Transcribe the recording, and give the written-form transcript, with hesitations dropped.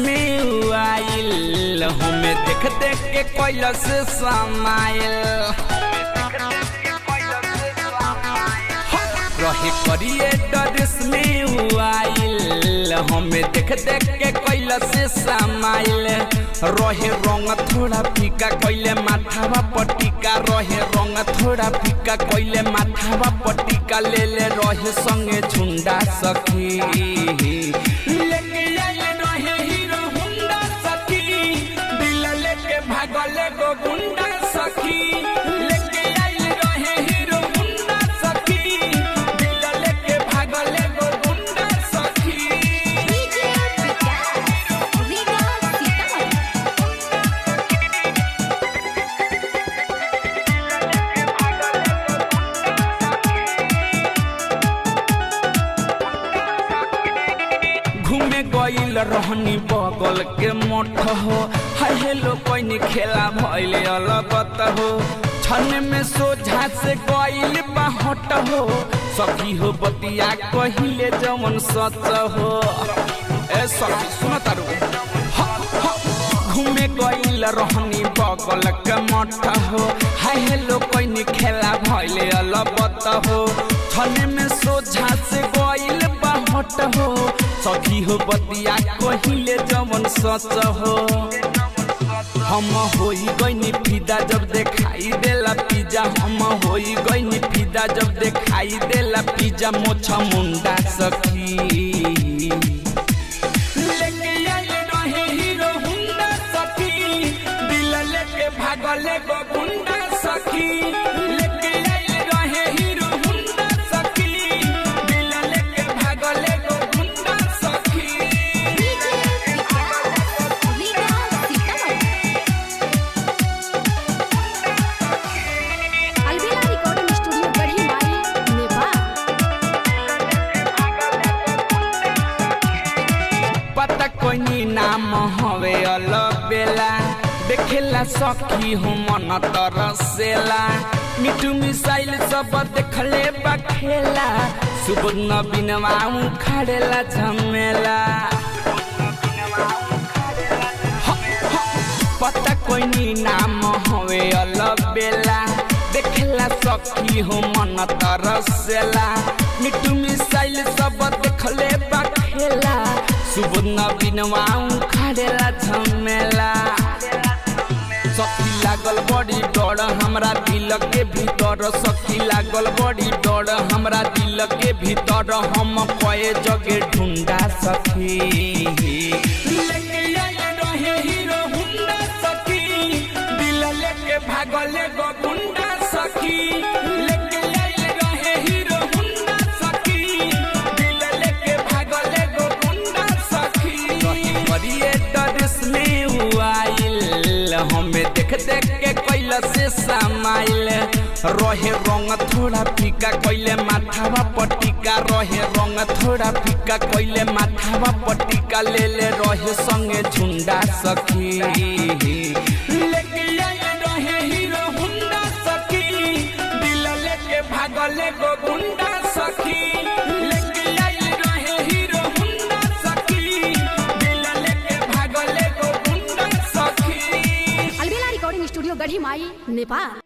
में आइल हमें देख देख के कैलस समाइल रहे करिए ड्रेस में आइल हमें देख देख के कैलस समाइल रहे रंग थोड़ा फीका कैले माथावा पटिका रहे रंग थोड़ा फीका कैले माथावा पटिका ले ले रहे संगे झुंडा सखी लेके आइले रहे हीरो हुंडा सखी दिल लेके भागले गो गुंडा सखी लेके आइले रहे हीरो हुंडा सखी दिल लेके भागले गो गुंडा सखी घूमे गईल रहनी बगल के मठ हो हाय हेलो कोई खेला भइल अलगत हो छन में सोझा से गईल बाहट हो सखी हो बतिया कहिले जवन सच हो ए सखी सुन तारू घूमे गईल रहनी बगल के मठ हो हाय हेलो कोई खेला भइल अलगत हो छन में सोझा से गईल बाहट हो सखी हो बतिया कहिले जवन सच हो हम होई गईनी फिदा जब देखाई देला पिज्जा हम होई गईनी फिदा जब देखाई देला पिज्जा मोछा मुंडा सखी लेके आइले रहे हीरो हुंडा सखी दिल लेके भागले गो गुंडा सखी लेके आइले रहे हीरो हुंडा सखी दिल लेके भागले गो गुंडा सखी पता कोई नाम हवे अलग बेला देखेला सखी हो मन तरसेला मिठू मिसाइल सब देखले बखेला सुबह बिनवा उखाड़ेला झमेला पता कोई नाम हवे अलग बेला देखेला सखी हो मन तरसेला मिठू मिसाइल सब देखले बखेला सुबह बिनवा उखाड़ेला झमेला सखी लागल बड़ी डर हमरा दिल के भीतर सखी लागल बड़ी डर हमरा दिल के भीतर हम कए जगे ढूंढा सखी लेके आइले रहे हीरो हुंडा सखी दिल लेके भागले गो गुंडा सखी लेके आइले रहे हीरो हुंडा सखी दिल लेके भागले गो गुंडा सखी करिए ड्रेस में आइल हमें देख देख के कैलस समाइल रहे रंग थोड़ा फीका कैले माथावा पटिका रहे रंग थोड़ा फीका कैले माथावा पटिका ले ले रहे संगे झुंडा सखी लेके आइले रहे हीरो हुंडा सखी दिल लेके भागले गो गुंडा सखी लेके आइले रहे हीरो हुंडा सखी दिल लेके भागले गो गुंडा सखी अलबेला रिकॉर्डिंग स्टूडियो गढ़ी माई नेपाल।